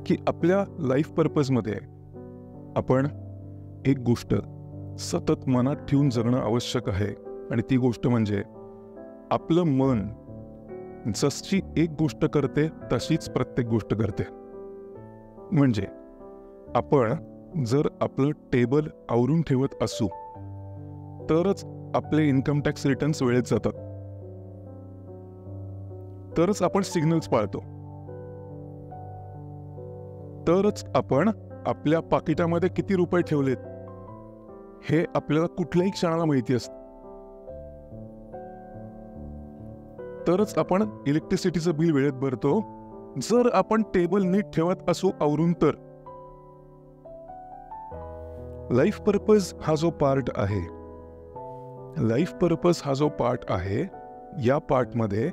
की आपल्या लाईफ पर्पजमध्ये आपण एक गोष्ट सतत मनात ठेवून जगणं आवश्यक आहे, आणि ती गोष्ट म्हणजे आपलं मन जशी एक गोष्ट करते तशीच प्रत्येक गोष्ट करते. म्हणजे आपण जर आपलं टेबल आवरून ठेवत असू तरच आपले इन्कम टॅक्स रिटर्न्स वेळेत जातात, तरच आपण सिग्नल्स पाळतो, तरच आपण आपल्या पाकिटामध्ये किती रुपये ठेवलेत हे आपल्याला कुठल्याही क्षणाला माहिती असतं, तरच आपण इलेक्ट्रिसिटीचं बिल वेळेत भरतो. जर आपण टेबल नीट ठेवत असू आवरून तर. लाईफ पर्पज हा जो पार्ट आहे, या पार्टमध्ये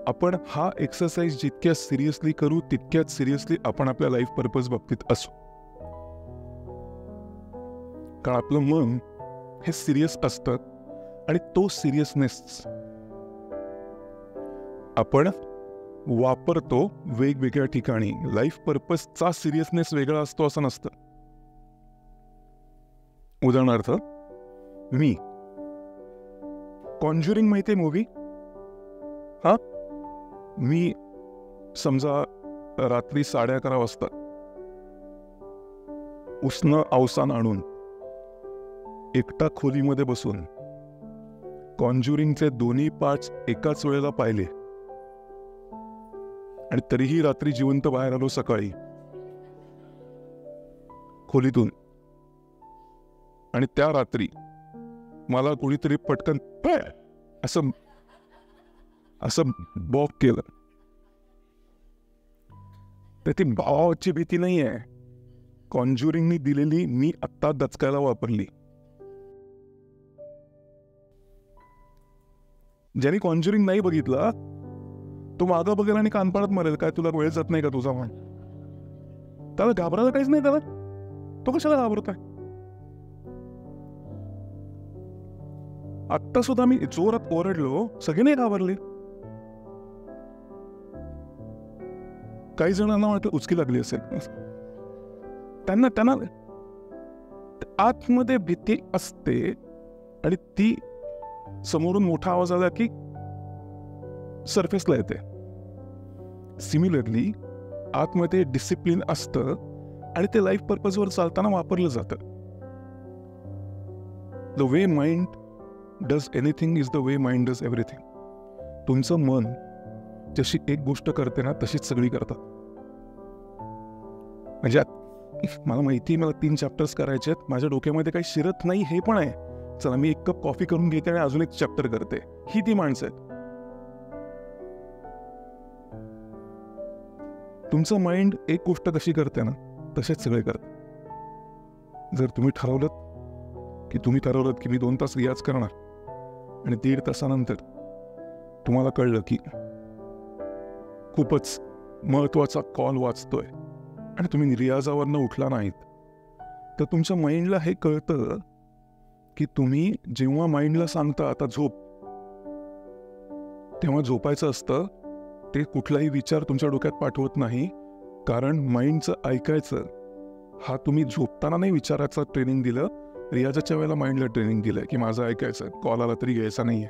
आपण हा एक्सरसाइज जितक्या सिरियसली करू तितक्याच सिरियसली आपण आपल्या लाईफ पर्पज बाबतीत असू. कारण आपलं मन हे सिरियस असतं, आणि तो सिरियसनेस आपण वापरतो वेगवेगळ्या ठिकाणी. लाईफ पर्पजचा सिरियसनेस वेगळा असतो असं नसतं. उदाहरणार्थ, मी कॉन्ज्युरिंग माहिती आहे मूवी? मी समजा रात्री 11:30 वाजता उष्ण अवसान आणून एकटा खोलीमध्ये बसून कॉन्ज्युरिंगचे दोन्ही पार्ट्स एकाच वेळेला पाहिले, आणि तरीही रात्री जिवंत बाहेर आलो सकाळी खोलीतून, आणि त्या रात्री मला कोणीतरी पटकन असं बॉक केलं, तर ती भावाची भीती नाही आहे, कॉन्ज्युरिंगनी दिलेली मी आत्ता दचकायला वापरली. ज्याने कॉन्ज्युरिंग नाही बघितला तो मागं बघेल आणि कानपाडात मरेल. काय तुला वेळ जात नाही का तुझा? म्हण त्याला घाबरायला काहीच नाही. त्याला तो कशाला घाबरतोय? आत्ता सुद्धा मी जोरात ओरडलो, सगळे नाही घाबरले. काही जणांना वाटलं उचकी लागली असेल. त्यांना आतमध्ये भीती असते, आणि ती समोरून मोठा आवाज आला की सरफेसला येते. सिमिलरली आतमध्ये डिसिप्लिन असतं, आणि ते लाईफ पर्पजवर चालताना वापरलं जातं. The way mind does anything is the way mind does everything. तुमचं मन जशी एक गोष्ट करते ना तशीच सगळी करतात. म्हणजे मला माहिती आहे, मला 3 चॅप्टर्स करायचे आहेत, माझ्या डोक्यामध्ये काही शिरत नाही हे पण आहे. चला मी 1 कप कॉफी करून घेते आणि अजून 1 चॅप्टर करते. ही ती माणसं आहेत. तुमचं माइंड एक गोष्ट कशी करते ना तसेच सगळे करते. जर तुम्ही ठरवलं की मी 2 तास रियाज करणार, आणि 1.5 तासानंतर तुम्हाला कळलं की खूपच महत्वाचा कॉल वाचतोय आणि तुम्ही रियाजावरनं उठला नाहीत, तर तुमच्या माइंडला हे कळतं की तुम्ही जेव्हा माइंडला सांगता आता झोप, तेव्हा झोपायचं असतं. ते कुठलाही विचार तुमच्या डोक्यात पाठवत नाही, कारण माइंडचं ऐकायचं हा तुम्ही झोपताना नाही विचाराचं ट्रेनिंग दिलं, रियाजाच्या वेळेला माइंडला ट्रेनिंग दिलंय की माझं ऐकायचं, कॉल आला तरी घ्यायचा नाहीये,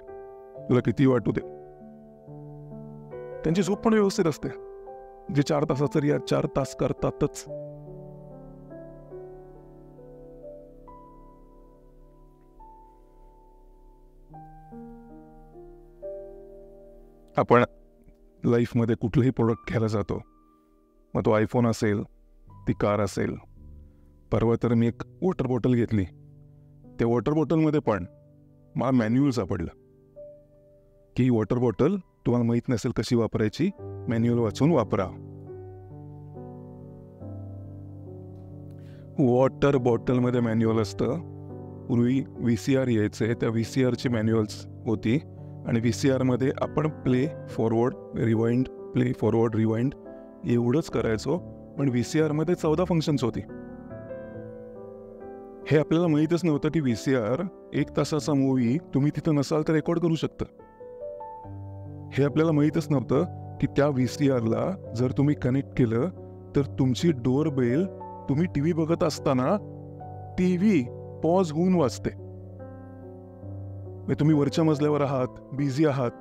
तुला किती वाटू दे. त्यांची झोप पण व्यवस्थित असते. जे 4 तासाचं रियाज 4 तास करतातच. आपण लाईफमध्ये कुठलंही प्रोडक्ट घ्यायला जातो, मग तो आयफोन असेल, ती कार असेल. परवा तर मी एक वॉटर बॉटल घेतली, त्या वॉटर बॉटलमध्ये पण मला मॅन्युअल सापडलं की ही वॉटर बॉटल तुम्हाला माहीत नसेल कशी वापरायची, मॅन्युअल वाचून वापरा. वॉटर बॉटलमध्ये मॅन्युअल असतं. पूर्वी VCR यायचे, त्या VCRची मॅन्युअल्स होती, आणि VCRमध्ये आपण प्ले फॉरवर्ड रिवाइंड एवढंच करायचो. पण VCRमध्ये 14 फंक्शन्स होती. हे आपल्याला माहीतच नव्हतं की VCR 1 तासाचा मूवी तुम्ही तिथं नसाल तर रेकॉर्ड करू शकतं. हे आपल्याला माहीतच नव्हतं की त्या VCRला जर तुम्ही कनेक्ट केलं तर तुमची डोअरबेल तुम्ही टीव्ही बघत असताना टीव्ही पॉज होऊन वाजते. तुम्ही वरच्या मजल्यावर आहात, बिझी आहात,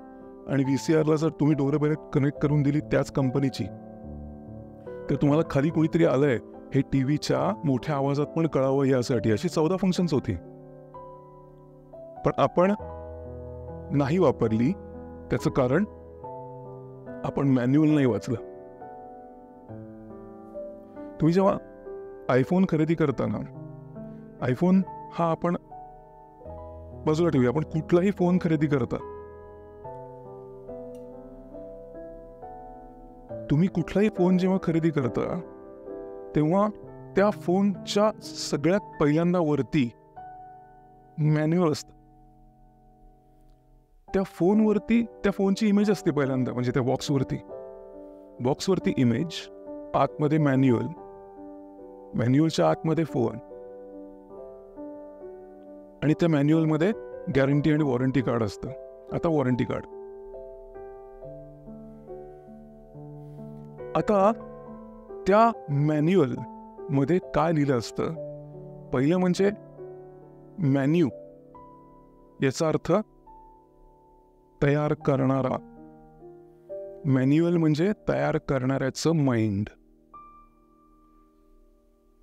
आणि VCRला जर तुम्ही डोअरबेल कनेक्ट करून दिली त्याच कंपनीची, तर तुम्हाला खाली कोणीतरी आलंय हे टीव्हीच्या मोठ्या आवाजात पण कळावं यासाठी. अशी 14 फंक्शन्स होती, पण आपण नाही वापरली. त्याचं कारण आपण मॅन्युअल नाही वाचलं. तुम्ही जेव्हा आयफोन खरेदी करताना, आयफोन हा आपण बाजूला ठेवूया, आपण कुठलाही फोन खरेदी करता, तुम्ही कुठलाही फोन जेव्हा खरेदी करता तेव्हा त्या फोनच्या सगळ्यात पहिल्यांदा वरती मॅन्युअल असतं. त्या फोनवरती त्या फोनची इमेज असते पहिल्यांदा, म्हणजे त्या बॉक्सवरती इमेज, आतमध्ये मॅन्युअल, मॅन्युअलच्या आतमध्ये फोन, आणि त्या मॅन्युअलमध्ये गॅरंटी आणि वॉरंटी कार्ड असतं. आता वॉरंटी कार्ड, आता त्या मॅन्युअल मध्ये काय लिहिलं असतं? पहिलं म्हणजे मॅन्यू, याचा अर्थ तयार करणारा. मॅन्युअल म्हणजे तयार करणाऱ्याचं माइंड.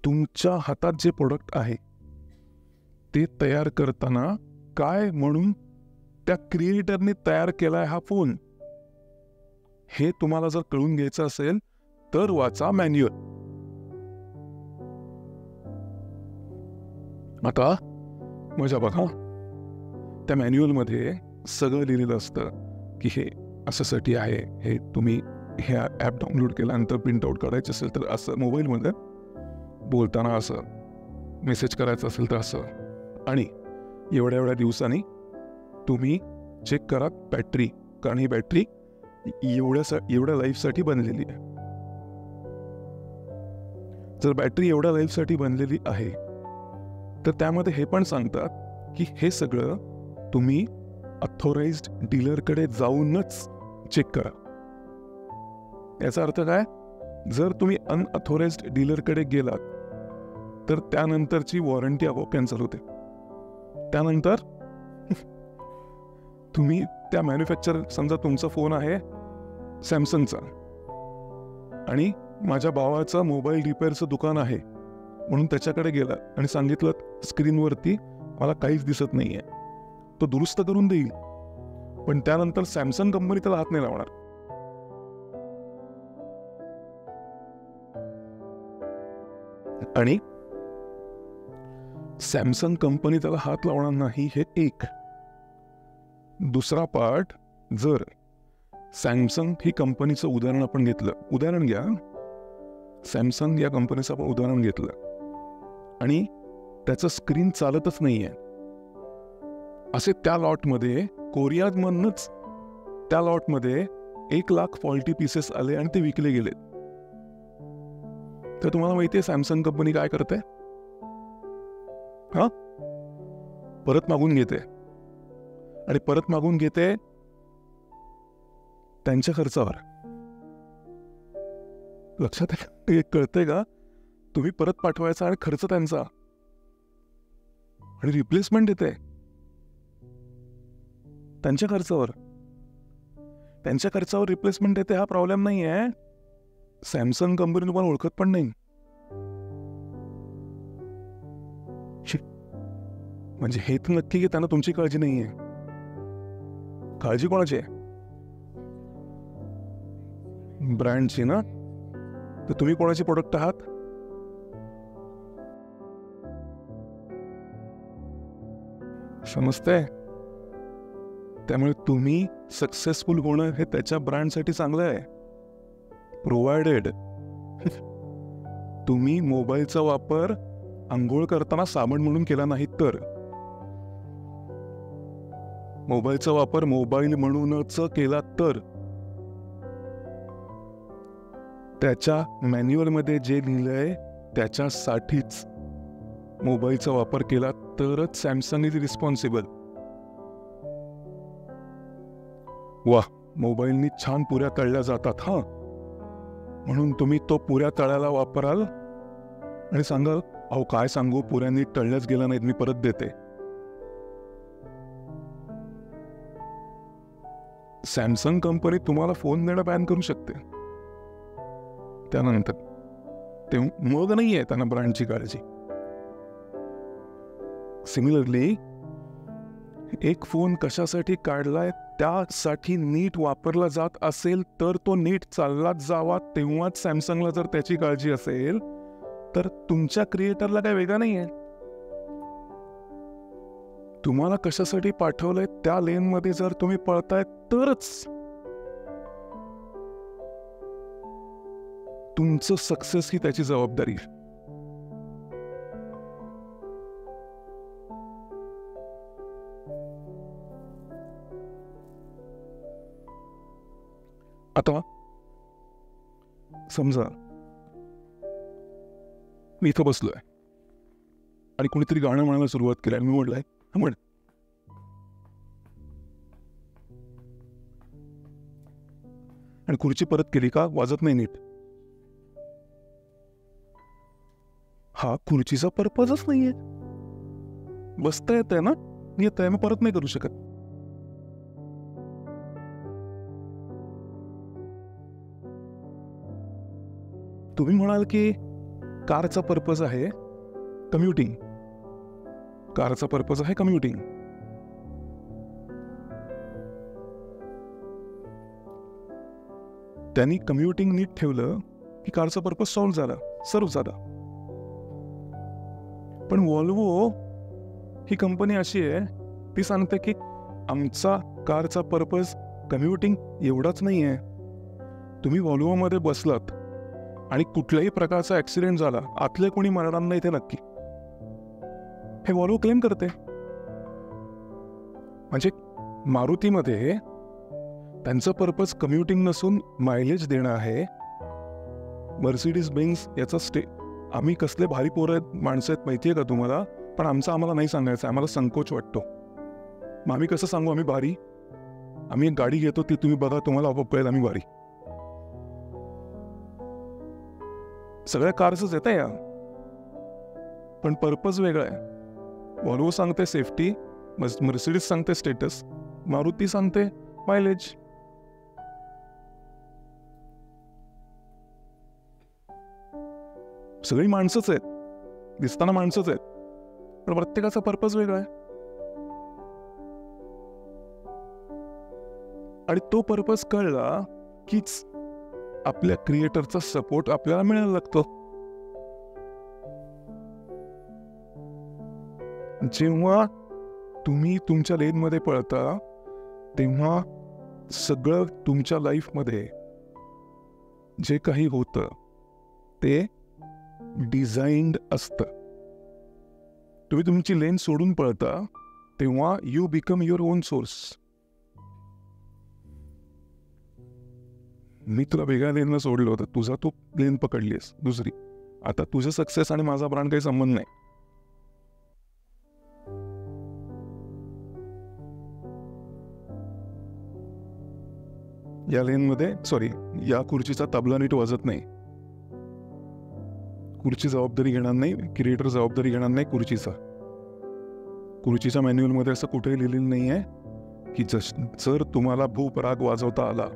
तुमच्या हातात जे प्रोडक्ट आहे ते तयार करताना काय म्हणून त्या क्रिएटरने तयार केलाय हा फोन, हे तुम्हाला जर कळून घ्यायचं असेल तर वाचा मॅन्युअल. आता मजा बघा, त्या मॅन्युअलमध्ये सगळं लिहिलेलं असतं की हे अशासाठी आहे, हे तुम्ही हे ॲप डाउनलोड केल्यानंतर प्रिंटआउट काढायचं असेल तर असं, मोबाईलमध्ये बोलताना असं, मेसेज करायचं असेल तर असं, आणि एवढ्या एवढ्या दिवसांनी तुम्ही चेक करा बॅटरी, कारण ही बॅटरी एवढ्या लाईफसाठी बनलेली आहे. जर बॅटरी एवढ्या लाईफसाठी बनलेली आहे तर त्यामध्ये हे पण सांगतात की हे सगळं तुम्ही ऑथोराइज्ड डीलरकडे जाऊनच चेक करा. याचा अर्थ काय? जर तुम्ही अनऑथोराइज्ड डीलरकडे गेलात तर त्यानंतरची वॉरंटी आपोआप कॅन्सल होते. त्यानंतर तुम्ही त्या मॅन्युफॅक्चर, समजा तुमचा फोन आहे सॅमसंगचा आणि माझ्या भावाचं मोबाईल रिपेअरचं दुकान आहे म्हणून त्याच्याकडे गेला आणि सांगितलं स्क्रीनवरती मला काहीच दिसत नाहीये, तो दुरुस्त करून देईल, पण त्यानंतर सॅमसंग कंपनी त्याला हात नाही लावणार. आणि सॅमसंग कंपनी त्याला हात लावणार नाही हे एक. दुसरा पार्ट, जर सॅमसंग ही कंपनीचं उदाहरण आपण घेतलं, उदाहरण घ्या, सॅमसंग या कंपनीचं आपण उदाहरण घेतलं आणि त्याचं स्क्रीन चालतच नाहीये, असे त्या लॉटमध्ये, कोरियामधूनच त्या लॉटमध्ये 1,00,000 फॉल्टी पीसेस आले आणि ते विकले गेले. तर तुम्हाला माहिती आहे सॅमसंग कंपनी काय करते? परत मागून घेते, आणि परत मागून घेते त्यांच्या खर्चावर. लक्षात कळतंय का? तुम्ही परत पाठवायचा आणि खर्च त्यांचा, आणि रिप्लेसमेंट देते त्यांच्या खर्चावर. त्यांच्या खर्चावर रिप्लेसमेंट देते, हा प्रॉब्लेम नाही आहे. सॅमसंग कंपनी तुम्हाला ओळखत पण नाही. म्हणजे हे तर नक्की की त्यांना तुमची काळजी नाहीये. काळजी कोणाची आहे? ब्रँडची ना. तर तुम्ही कोणाचे प्रोडक्ट आहात? समजतंय? त्यामुळे तुम्ही सक्सेसफुल होणं हे त्याच्या ब्रँडसाठी चांगलं आहे, प्रोव्हायडेड तुम्ही मोबाईलचा वापर आंघोळ करताना साबण म्हणून केला नाही तर. मोबाईलचा वापर मोबाईल म्हणूनच केला तर, त्याच्या मॅन्युअलमध्ये जे लिहिलंय त्याच्यासाठीच मोबाईलचा वापर केला तरच सॅमसंग इज रिस्पॉन्सिबल. वा, मोबाईलनी छान पुऱ्या तळल्या जातात. म्हणून तुम्ही तो पुऱ्या तळ्याला वापराल आणि सांगाल, अहो काय सांगू, पुऱ्या नीट तळल्याच गेला नाहीत, मी परत देते. सॅमसंग कंपनी तुम्हाला फोन देणं बॅन करू शकते. त्यानंतर ते मग नाही आहे त्यांना ब्रँडची काळजी. सिमिलरली एक फोन कशासाठी काढलाय त्यासाठी नीट वापरला जात असेल तर तो नीट चाललाच जावा, तेव्हाच सॅमसंगला जर त्याची काळजी असेल तर तुमच्या क्रिएटरला काय वेगळं नाहीये. तुम्हाला कशासाठी पाठवलंय त्या लेनमध्ये जर तुम्ही पळताय तरच तुमचं सक्सेस ही त्याची जबाबदारी. आता समजा मी इथं बसलोय आणि कोणीतरी गाणं म्हणायला सुरुवात केली आणि मी म्हटलंय म्हण, आणि खुर्ची परत केली का वाजत नाही नीट. हा खुर्चीचा पर्पजच नाहीये. बसता येत आहे ना, येत आहे, मग परत नाही करू शकत. तुम्ही म्हणाल की कारचा पर्पज आहे कम्युटिंग, कारचा पर्पज आहे कम्युटिंग. त्यांनी कम्युटिंग नीट ठेवलं की कारचा पर्पज सॉल्व्ह झाला, सर्व झाला. पण व्हॉल्वो ही कंपनी अशी आहे, ती सांगते की आमचा कारचा पर्पज कम्युटिंग एवढाच नाही आहे. तुम्ही व्हॉल्वोमध्ये बसलात आणि कुठल्याही प्रकारचा ऍक्सिडेंट झाला, आतले कोणी मरणार नाही ते नक्की, हे व्हॉल्वो क्लेम करते. म्हणजे मारुतीमध्ये त्यांचं पर्पज कम्युटिंग नसून मायलेज देणं आहे. मर्सिडीज बेन्झ याचा आम्ही कसले भारी पोरं आहेत, माणसं आहेत माहिती आहे का तुम्हाला, पण आम्हाला नाही सांगायचं, आम्हाला संकोच वाटतो. मग आम्ही कसं सांगू आम्ही भारी? आम्ही एक गाडी घेतो, ती तुम्ही बघा, तुम्हाला आपोआप कळेल आम्ही भारी. सगळ्या कार्सच येत आहे या, पण पर्पज वेगळा आहे. व्हॉल्वो सांगते सेफ्टी, मर्सिडीज सांगते स्टेटस, मारुती सांगते मायलेज. सगळी माणसंच आहेत, दिसताना माणसंच आहेत, पण प्रत्येकाचा पर्पज वेगळा आहे. आणि तो पर्पज कळला कीच आपल्या क्रिएटरचा सपोर्ट आपल्याला मिळायला लागतो. जेव्हा तुम्ही तुमच्या लेनमध्ये पळता तेव्हा सगळं तुमच्या लाईफमध्ये जे काही होतं ते डिझाईन्ड असतं. तुम्ही तुमची लेन सोडून पळता तेव्हा you become your own source. मी तुला वेगळ्या लेनला सोडलं होतं, तुझा तू लेन पकडलीस दुसरी. आता तुझं सक्सेस आणि माझा ब्रँड काही संबंध नाही. या लेनमध्ये या खुर्चीचा तबला नीट वाजत नाही, खुर्ची जबाबदारी घेणार नाही, क्रिएटर जबाबदारी घेणार नाही खुर्चीच्या मॅन्युअलमध्ये असं कुठेही लिहिलेलं नाही आहे की जर तुम्हाला भूपराग वाजवता आला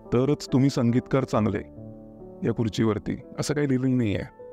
तरच तुम्ही संगीतकार चांगले या खुर्चीवरती, असं काही लिहिलेलं नाही आहे.